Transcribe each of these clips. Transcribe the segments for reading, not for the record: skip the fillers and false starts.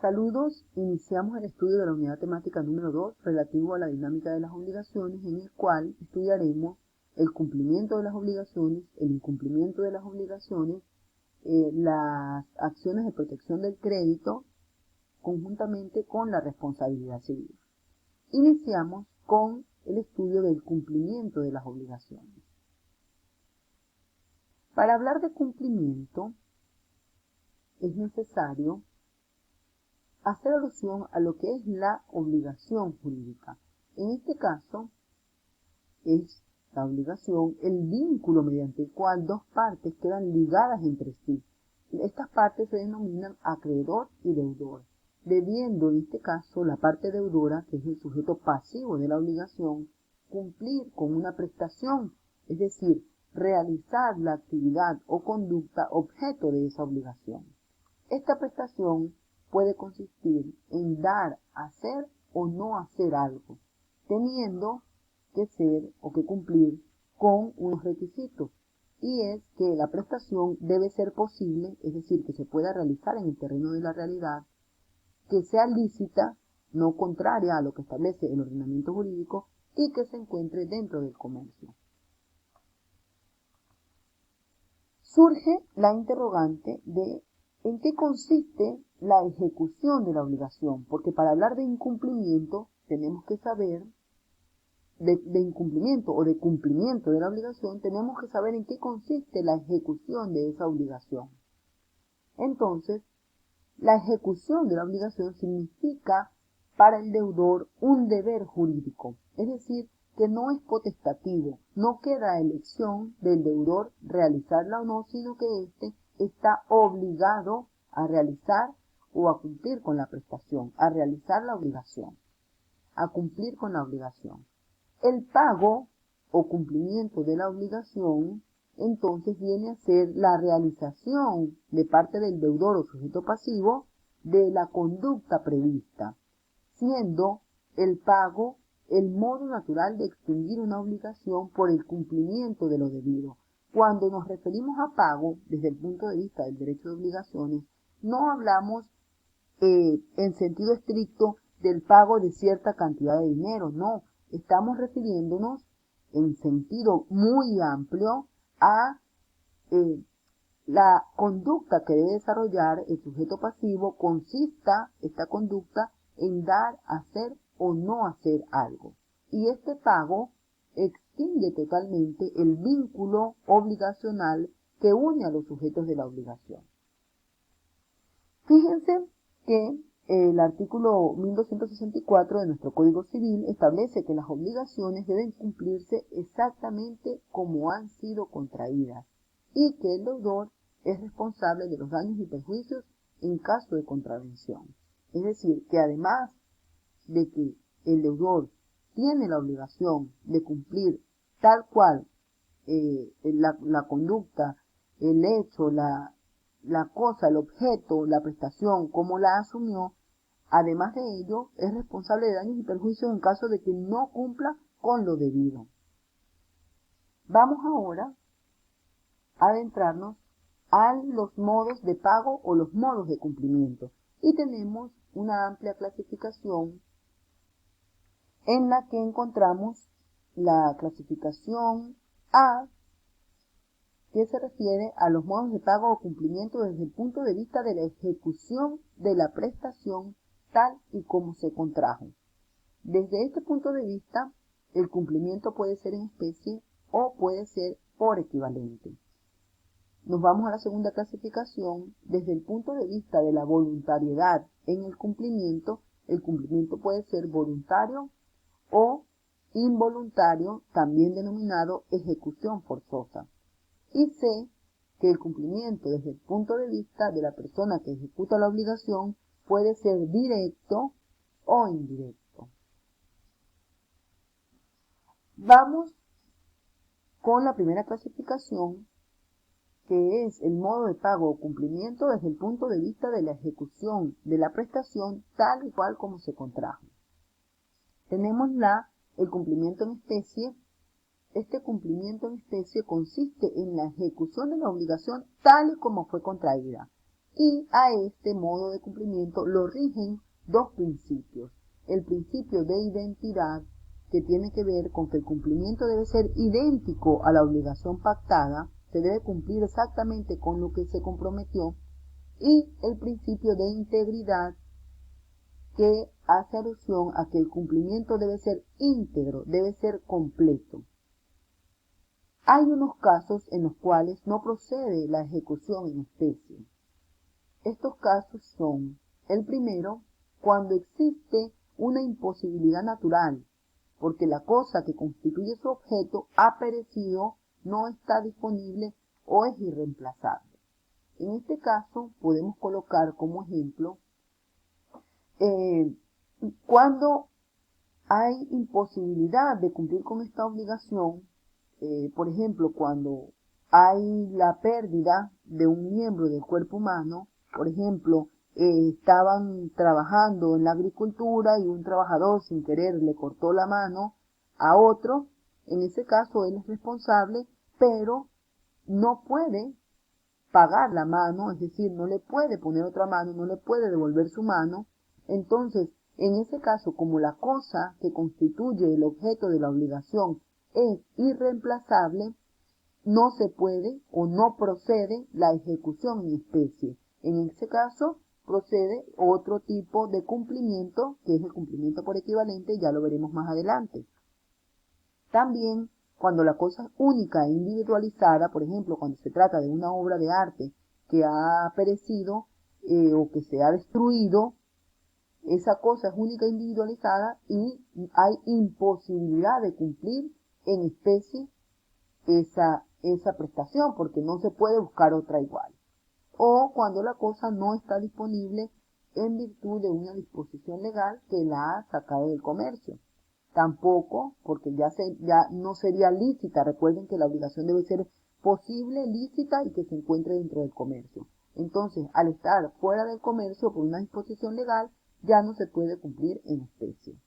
Saludos, iniciamos el estudio de la unidad temática número 2 relativo a la dinámica de las obligaciones, en el cual estudiaremos el cumplimiento de las obligaciones, el incumplimiento de las obligaciones, las acciones de protección del crédito, conjuntamente con la responsabilidad civil. Iniciamos con el estudio del cumplimiento de las obligaciones. Para hablar de cumplimiento, es necesario hacer alusión a lo que es la obligación jurídica. En este caso, es la obligación, el vínculo mediante el cual dos partes quedan ligadas entre sí. Estas partes se denominan acreedor y deudor, debiendo en este caso la parte deudora, que es el sujeto pasivo de la obligación, cumplir con una prestación, es decir, realizar la actividad o conducta objeto de esa obligación. Esta prestación puede consistir en dar, hacer o no hacer algo, teniendo que ser o que cumplir con unos requisitos, y es que la prestación debe ser posible, es decir, que se pueda realizar en el terreno de la realidad, que sea lícita, no contraria a lo que establece el ordenamiento jurídico, y que se encuentre dentro del comercio. Surge la interrogante de ¿en qué consiste la ejecución de la obligación? Porque para hablar de incumplimiento tenemos que saber, de incumplimiento o de cumplimiento de la obligación, tenemos que saber en qué consiste la ejecución de esa obligación. Entonces, la ejecución de la obligación significa para el deudor un deber jurídico, es decir, que no es potestativo, no queda a elección del deudor realizarla o no, sino que éste está obligado a realizar o a cumplir con la prestación, a realizar la obligación, a cumplir con la obligación. El pago o cumplimiento de la obligación entonces viene a ser la realización de parte del deudor o sujeto pasivo de la conducta prevista, siendo el pago el modo natural de extinguir una obligación por el cumplimiento de lo debido. Cuando nos referimos a pago, desde el punto de vista del derecho de obligaciones, no hablamos en sentido estricto del pago de cierta cantidad de dinero, no, estamos refiriéndonos en sentido muy amplio a la conducta que debe desarrollar el sujeto pasivo, consista esta conducta en dar, hacer o no hacer algo. Y este pago extingue totalmente el vínculo obligacional que une a los sujetos de la obligación. Fíjense que el artículo 1264 de nuestro Código Civil establece que las obligaciones deben cumplirse exactamente como han sido contraídas y que el deudor es responsable de los daños y perjuicios en caso de contravención. Es decir, que además de que el deudor tiene la obligación de cumplir tal cual la conducta, el hecho, la cosa, el objeto, la prestación, como la asumió, además de ello, es responsable de daños y perjuicios en caso de que no cumpla con lo debido. Vamos ahora a adentrarnos a los modos de pago o los modos de cumplimiento. Y tenemos una amplia clasificación en la que encontramos la clasificación A, que se refiere a los modos de pago o cumplimiento desde el punto de vista de la ejecución de la prestación tal y como se contrajo. Desde este punto de vista, el cumplimiento puede ser en especie o puede ser por equivalente. Nos vamos a la segunda clasificación. Desde el punto de vista de la voluntariedad en el cumplimiento puede ser voluntario o involuntario, también denominado ejecución forzosa. Y sé que el cumplimiento desde el punto de vista de la persona que ejecuta la obligación puede ser directo o indirecto. Vamos con la primera clasificación, que es el modo de pago o cumplimiento desde el punto de vista de la ejecución de la prestación tal y cual como se contrajo. Tenemos el cumplimiento en especie. Este cumplimiento en especie consiste en la ejecución de la obligación tal y como fue contraída. y a este modo de cumplimiento lo rigen dos principios. El principio de identidad, que tiene que ver con que el cumplimiento debe ser idéntico a la obligación pactada, se debe cumplir exactamente con lo que se comprometió, y el principio de integridad, que hace alusión a que el cumplimiento debe ser íntegro, debe ser completo. Hay unos casos en los cuales no procede la ejecución en especie. Estos casos son: el primero, cuando existe una imposibilidad natural, porque la cosa que constituye su objeto ha perecido, no está disponible o es irreemplazable. En este caso podemos colocar como ejemplo cuando hay imposibilidad de cumplir con esta obligación, por ejemplo, cuando hay la pérdida de un miembro del cuerpo humano. Por ejemplo, estaban trabajando en la agricultura y un trabajador sin querer le cortó la mano a otro. En ese caso él es responsable, pero no puede pagar la mano, es decir, no le puede poner otra mano, no le puede devolver su mano. Entonces, en ese caso, como la cosa que constituye el objeto de la obligación es irreemplazable, no se puede o no procede la ejecución en especie. En ese caso, procede otro tipo de cumplimiento, que es el cumplimiento por equivalente, ya lo veremos más adelante. También, cuando la cosa es única e individualizada, por ejemplo, cuando se trata de una obra de arte que ha perecido o que se ha destruido, esa cosa es única e individualizada y hay imposibilidad de cumplir en especie esa prestación, porque no se puede buscar otra igual. O cuando la cosa no está disponible en virtud de una disposición legal que la ha sacado del comercio. Tampoco, porque ya no sería lícita. Recuerden que la obligación debe ser posible, lícita y que se encuentre dentro del comercio. Entonces, al estar fuera del comercio por una disposición legal, ya no se puede cumplir en especie.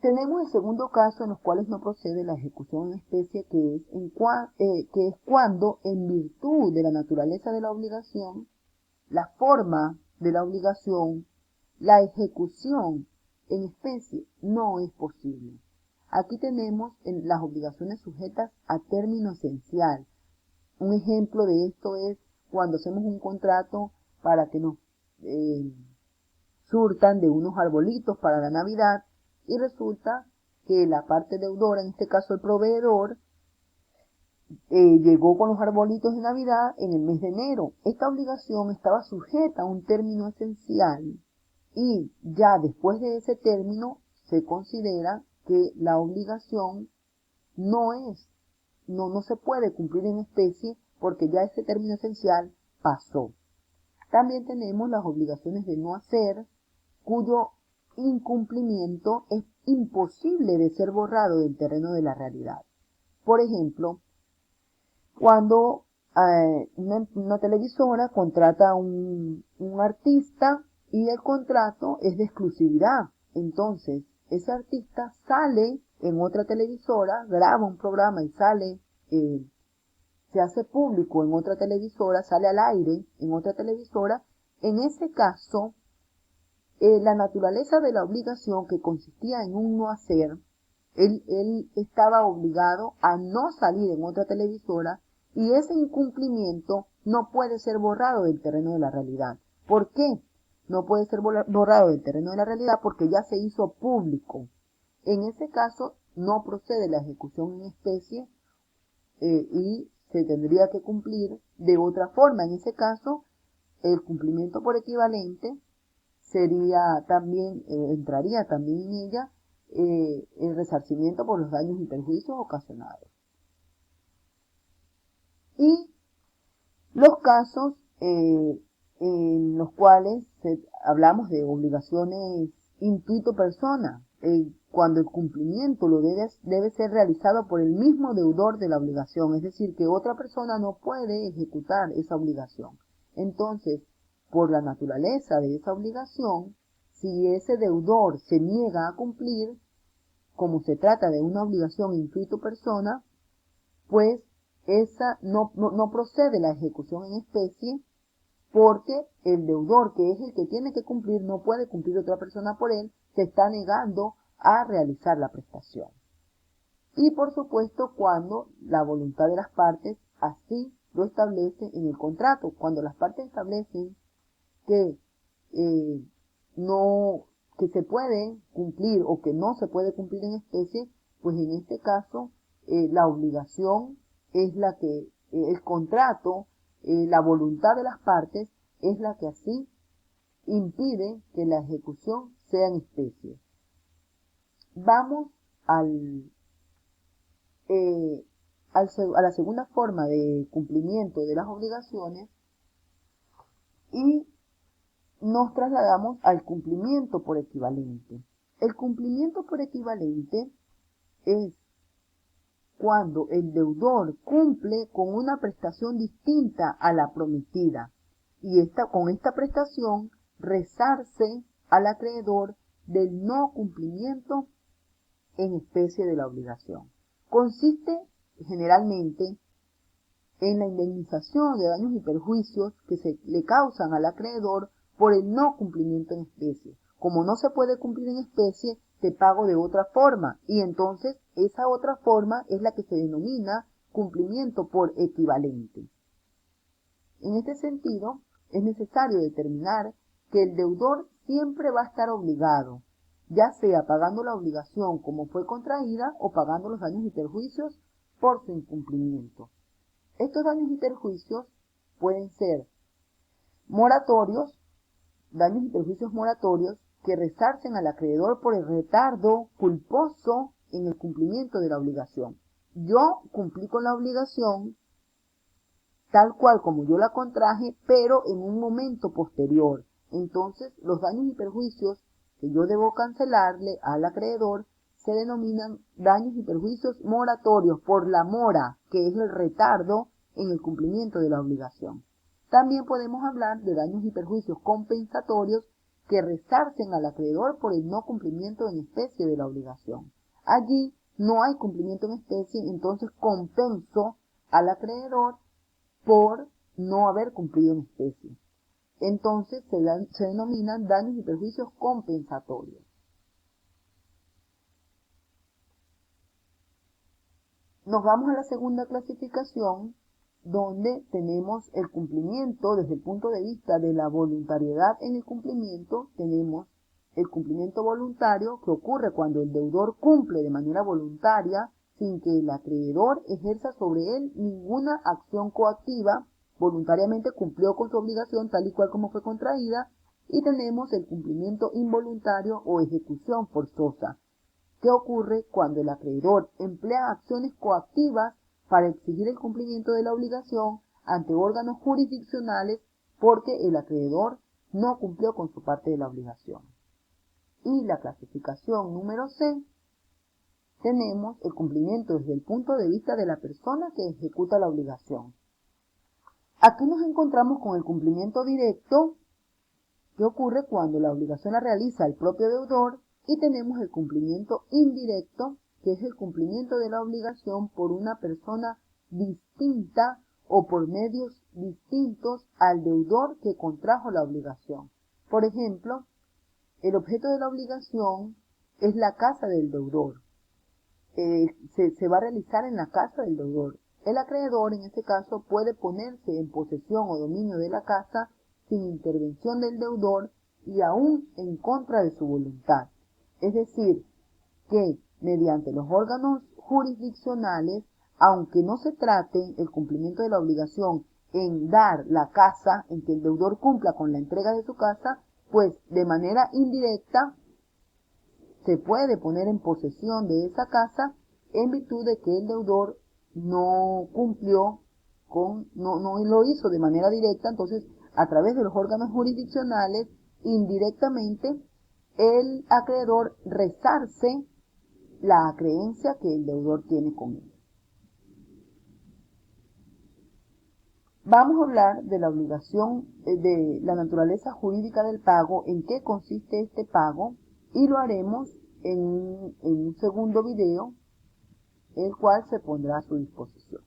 Tenemos el segundo caso en los cuales no procede la ejecución en especie, que es cuando, en virtud de la naturaleza de la obligación, la forma de la obligación, la ejecución en especie no es posible. Aquí tenemos las obligaciones sujetas a término esencial. Un ejemplo de esto es cuando hacemos un contrato para que nos surtan de unos arbolitos para la Navidad, y resulta que la parte deudora, en este caso el proveedor, llegó con los arbolitos de Navidad en el mes de enero. Esta obligación estaba sujeta a un término esencial y ya después de ese término se considera que la obligación no se puede cumplir en especie porque ya ese término esencial pasó. También tenemos las obligaciones de no hacer, cuyo incumplimiento es imposible de ser borrado del terreno de la realidad. Por ejemplo, cuando una televisora contrata a un artista y el contrato es de exclusividad. Entonces, ese artista sale en otra televisora, graba un programa y sale, se hace público en otra televisora, sale al aire en otra televisora. En ese caso, la naturaleza de la obligación, que consistía en un no hacer, él estaba obligado a no salir en otra televisora, y ese incumplimiento no puede ser borrado del terreno de la realidad. ¿Por qué? No puede ser borrado del terreno de la realidad porque ya se hizo público. En ese caso no procede la ejecución en especie y se tendría que cumplir de otra forma. En ese caso, el cumplimiento por equivalente sería también, entraría también en ella el resarcimiento por los daños y perjuicios ocasionados. Y los casos en los cuales hablamos de obligaciones intuito persona, cuando el cumplimiento debe ser realizado por el mismo deudor de la obligación, es decir, que otra persona no puede ejecutar esa obligación. Entonces, por la naturaleza de esa obligación, si ese deudor se niega a cumplir, como se trata de una obligación intuito persona, pues no procede la ejecución en especie porque el deudor, que es el que tiene que cumplir, no puede cumplir otra persona por él, se está negando a realizar la prestación. Y por supuesto cuando la voluntad de las partes así lo establece en el contrato. Cuando las partes establecen que que se puede cumplir o que no se puede cumplir en especie, pues en este caso la obligación es la que, el contrato, la voluntad de las partes es la que así impide que la ejecución sea en especie. Vamos a la segunda forma de cumplimiento de las obligaciones y nos trasladamos al cumplimiento por equivalente. El cumplimiento por equivalente es cuando el deudor cumple con una prestación distinta a la prometida y con esta prestación resarce al acreedor del no cumplimiento en especie de la obligación. Consiste generalmente en la indemnización de daños y perjuicios que se le causan al acreedor por el no cumplimiento en especie. Como no se puede cumplir en especie, te pago de otra forma y entonces esa otra forma es la que se denomina cumplimiento por equivalente. En este sentido, es necesario determinar que el deudor siempre va a estar obligado, ya sea pagando la obligación como fue contraída o pagando los daños y perjuicios por su incumplimiento. Estos daños y perjuicios pueden ser moratorios, daños y perjuicios moratorios que resarcen al acreedor por el retardo culposo en el cumplimiento de la obligación. Yo cumplí con la obligación tal cual como yo la contraje, pero en un momento posterior. Entonces, los daños y perjuicios que yo debo cancelarle al acreedor se denominan daños y perjuicios moratorios por la mora, que es el retardo en el cumplimiento de la obligación. También podemos hablar de daños y perjuicios compensatorios que resarcen al acreedor por el no cumplimiento en especie de la obligación. Allí no hay cumplimiento en especie, entonces compenso al acreedor por no haber cumplido en especie. Entonces se denominan daños y perjuicios compensatorios. Nos vamos a la segunda clasificación, donde tenemos el cumplimiento desde el punto de vista de la voluntariedad en el cumplimiento. Tenemos el cumplimiento voluntario, que ocurre cuando el deudor cumple de manera voluntaria sin que el acreedor ejerza sobre él ninguna acción coactiva, voluntariamente cumplió con su obligación tal y cual como fue contraída. Y tenemos el cumplimiento involuntario o ejecución forzosa, que ocurre cuando el acreedor emplea acciones coactivas para exigir el cumplimiento de la obligación ante órganos jurisdiccionales porque el acreedor no cumplió con su parte de la obligación. Y la clasificación número C, tenemos el cumplimiento desde el punto de vista de la persona que ejecuta la obligación. Aquí nos encontramos con el cumplimiento directo, que ocurre cuando la obligación la realiza el propio deudor, y tenemos el cumplimiento indirecto, que es el cumplimiento de la obligación por una persona distinta o por medios distintos al deudor que contrajo la obligación. Por ejemplo, el objeto de la obligación es la casa del deudor. Se va a realizar en la casa del deudor. El acreedor, en este caso, puede ponerse en posesión o dominio de la casa sin intervención del deudor y aún en contra de su voluntad. Es decir, que mediante los órganos jurisdiccionales, aunque no se trate el cumplimiento de la obligación en dar la casa, en que el deudor cumpla con la entrega de su casa, pues de manera indirecta se puede poner en posesión de esa casa en virtud de que el deudor no cumplió no lo hizo de manera directa. Entonces, a través de los órganos jurisdiccionales, indirectamente, el acreedor resarce la creencia que el deudor tiene con él. Vamos a hablar de la obligación, de la naturaleza jurídica del pago, en qué consiste este pago, y lo haremos en un segundo video, el cual se pondrá a su disposición.